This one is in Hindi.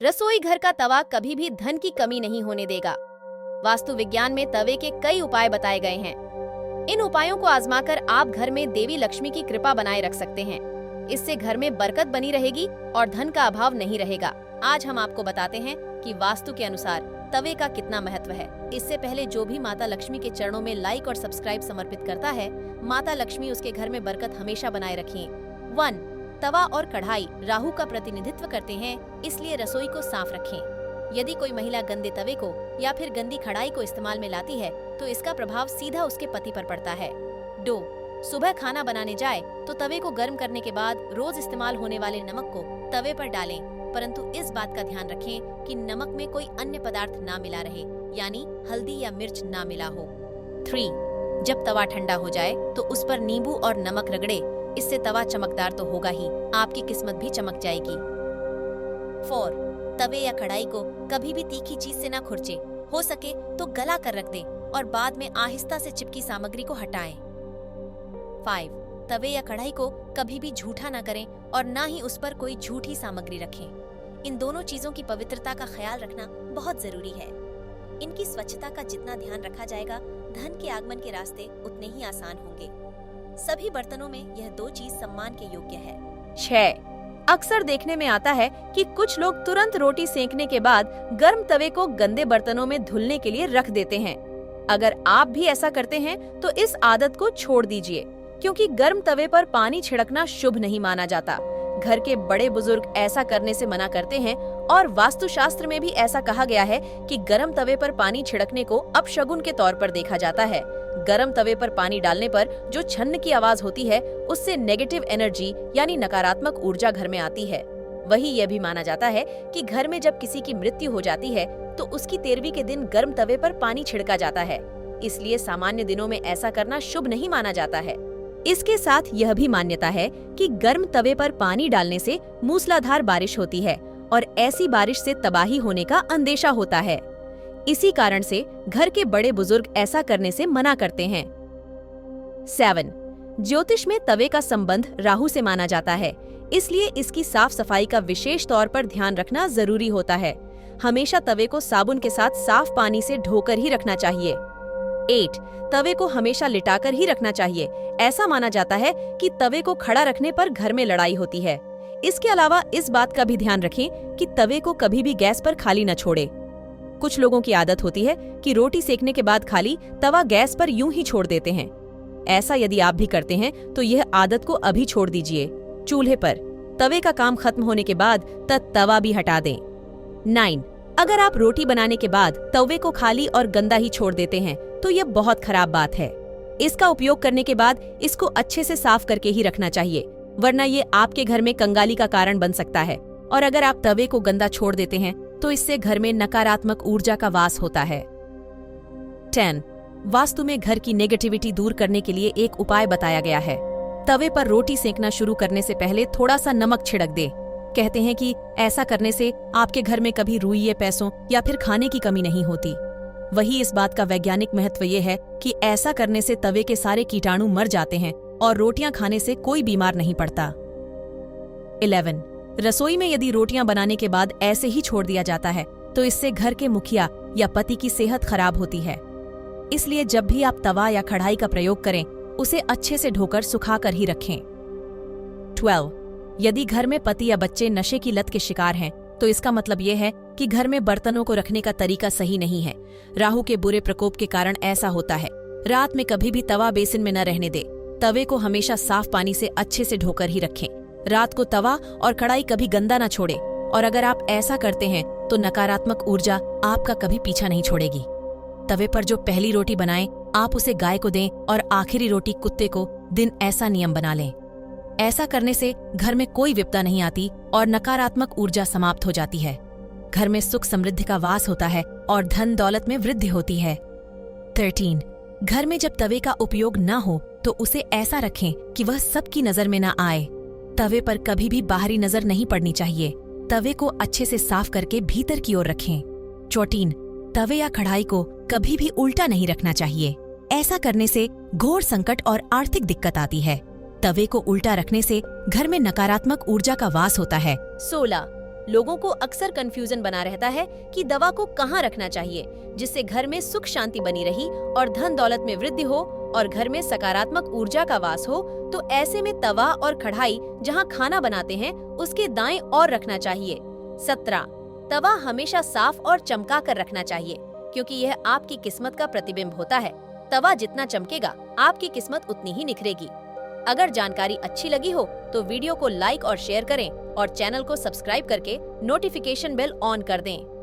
रसोई घर का तवा कभी भी धन की कमी नहीं होने देगा। वास्तु विज्ञान में तवे के कई उपाय बताए गए हैं। इन उपायों को आजमाकर आप घर में देवी लक्ष्मी की कृपा बनाए रख सकते हैं। इससे घर में बरकत बनी रहेगी और धन का अभाव नहीं रहेगा। आज हम आपको बताते हैं कि वास्तु के अनुसार तवे का कितना महत्व है। इससे पहले जो भी माता लक्ष्मी के चरणों में लाइक और सब्सक्राइब समर्पित करता है, माता लक्ष्मी उसके घर में बरकत हमेशा बनाए रखें। 1. तवा और कढ़ाई राहु का प्रतिनिधित्व करते हैं, इसलिए रसोई को साफ रखें। यदि कोई महिला गंदे तवे को या फिर गंदी कढ़ाई को इस्तेमाल में लाती है तो इसका प्रभाव सीधा उसके पति पर पड़ता है। 2. सुबह खाना बनाने जाए तो तवे को गर्म करने के बाद रोज इस्तेमाल होने वाले नमक को तवे पर डालें, परंतु इस बात का ध्यान रखें कि नमक में कोई अन्य पदार्थ ना मिला रहे, यानी हल्दी या मिर्च ना मिला हो। 3. जब तवा ठंडा हो जाए तो उस पर नींबू और नमक रगड़े, इससे तवा चमकदार तो होगा ही, आपकी किस्मत भी चमक जाएगी। 4. तवे या कढ़ाई को कभी भी तीखी चीज से ना खुरचे, हो सके तो गला कर रख दें और बाद में आहिस्ता से चिपकी सामग्री को हटाएं। 5. तवे या कढ़ाई को कभी भी झूठा ना करें और ना ही उस पर कोई झूठी सामग्री रखें। इन दोनों चीजों की पवित्रता का ख्याल रखना बहुत जरूरी है। इनकी स्वच्छता का जितना ध्यान रखा जाएगा, धन के आगमन के रास्ते उतने ही आसान होंगे। सभी बर्तनों में यह 2 चीज सम्मान के योग्य है। 6. अक्सर देखने में आता है कि कुछ लोग तुरंत रोटी सेंकने के बाद गर्म तवे को गंदे बर्तनों में धुलने के लिए रख देते हैं। अगर आप भी ऐसा करते हैं तो इस आदत को छोड़ दीजिए, क्योंकि गर्म तवे पर पानी छिड़कना शुभ नहीं माना जाता। घर के बड़े बुजुर्ग ऐसा करने से मना करते हैं और वास्तुशास्त्र में भी ऐसा कहा गया है कि गर्म तवे पर पानी छिड़कने को अपशगुन के तौर पर देखा जाता है। गर्म तवे पर पानी डालने पर जो छन्न की आवाज होती है, उससे नेगेटिव एनर्जी यानी नकारात्मक ऊर्जा घर में आती है। वही यह भी माना जाता है कि घर में जब किसी की मृत्यु हो जाती है तो उसकी 13वीं के दिन गर्म तवे पर पानी छिड़का जाता है, इसलिए सामान्य दिनों में ऐसा करना शुभ नहीं माना जाता है। इसके साथ यह भी मान्यता है कि गर्म तवे पर पानी डालने से मूसलाधार बारिश होती है और ऐसी बारिश से तबाही होने का अंदेशा होता है। इसी कारण से घर के बड़े बुजुर्ग ऐसा करने से मना करते हैं। 7. ज्योतिष में तवे का संबंध राहु से माना जाता है, इसलिए इसकी साफ सफाई का विशेष तौर पर ध्यान रखना जरूरी होता है। हमेशा तवे को साबुन के साथ साफ पानी से धोकर ही रखना चाहिए। 8. तवे को हमेशा लिटाकर ही रखना चाहिए। ऐसा माना जाता है कि तवे को खड़ा रखने पर घर में लड़ाई होती है। इसके अलावा इस बात का भी ध्यान रखें कि तवे को कभी भी गैस पर खाली न छोड़े। कुछ लोगों की आदत होती है कि रोटी सेकने के बाद खाली तवा गैस पर यूं ही छोड़ देते हैं। ऐसा यदि आप भी करते हैं तो यह आदत को अभी छोड़ दीजिए। चूल्हे पर तवे का काम खत्म होने के बाद तवा भी हटा दें। 9. अगर आप रोटी बनाने के बाद तवे को खाली और गंदा ही छोड़ देते हैं तो यह बहुत खराब बात है। इसका उपयोग करने के बाद इसको अच्छे से साफ करके ही रखना चाहिए, वरना ये आपके घर में कंगाली का कारण बन सकता है। और अगर आप तवे को गंदा छोड़ देते हैं तो इससे घर में नकारात्मक ऊर्जा का वास होता है। 10. वास्तु में घर की नेगेटिविटी दूर करने के लिए एक उपाय बताया गया है। तवे पर रोटी सेंकना शुरू करने से पहले थोड़ा सा नमक छिड़क दे। कहते हैं कि ऐसा करने से आपके घर में कभी रुइये पैसों या फिर खाने की कमी नहीं होती। वही इस बात का वैज्ञानिक महत्व ये है कि ऐसा करने से तवे के सारे कीटाणु मर जाते हैं और रोटियां खाने से कोई बीमार नहीं पड़ता। 11. रसोई में यदि रोटियां बनाने के बाद ऐसे ही छोड़ दिया जाता है तो इससे घर के मुखिया या पति की सेहत खराब होती है। इसलिए जब भी आप तवा या कढ़ाई का प्रयोग करें, उसे अच्छे से धोकर सुखाकर ही रखें। 12. यदि घर में पति या बच्चे नशे की लत के शिकार हैं तो इसका मतलब ये है कि घर में बर्तनों को रखने का तरीका सही नहीं है। राहु के बुरे प्रकोप के कारण ऐसा होता है। रात में कभी भी तवा बेसिन में न रहने दे। तवे को हमेशा साफ पानी से अच्छे से धोकर ही रखें। रात को तवा और कढ़ाई कभी गंदा न छोड़े, और अगर आप ऐसा करते हैं तो नकारात्मक ऊर्जा आपका कभी पीछा नहीं छोड़ेगी। तवे पर जो पहली रोटी बनाएं, आप उसे गाय को दें और आखिरी रोटी कुत्ते को दिन, ऐसा नियम बना लें। ऐसा करने से घर में कोई विपदा नहीं आती और नकारात्मक ऊर्जा समाप्त हो जाती है। घर में सुख समृद्धि का वास होता है और धन दौलत में वृद्धि होती है। 13. घर में जब तवे का उपयोग न हो तो उसे ऐसा रखें कि वह सबकी नजर में न आए। तवे पर कभी भी बाहरी नजर नहीं पड़नी चाहिए। तवे को अच्छे से साफ करके भीतर की ओर रखें। 14. तवे या कढ़ाई को कभी भी उल्टा नहीं रखना चाहिए। ऐसा करने से घोर संकट और आर्थिक दिक्कत आती है। तवे को उल्टा रखने से घर में नकारात्मक ऊर्जा का वास होता है। 16. लोगों को अक्सर कंफ्यूजन बना रहता है कि दवा को कहाँ रखना चाहिए जिससे घर में सुख शांति बनी रही और धन दौलत में वृद्धि हो और घर में सकारात्मक ऊर्जा का वास हो। तो ऐसे में तवा और कढ़ाई जहाँ खाना बनाते हैं उसके दाएं और रखना चाहिए। 17. तवा हमेशा साफ और चमका कर रखना चाहिए क्योंकि यह आपकी किस्मत का प्रतिबिंब होता है। तवा जितना चमकेगा आपकी किस्मत उतनी ही निखरेगी। अगर जानकारी अच्छी लगी हो तो वीडियो को लाइक और शेयर करें और चैनल को सब्सक्राइब करके नोटिफिकेशन बेल ऑन कर दें।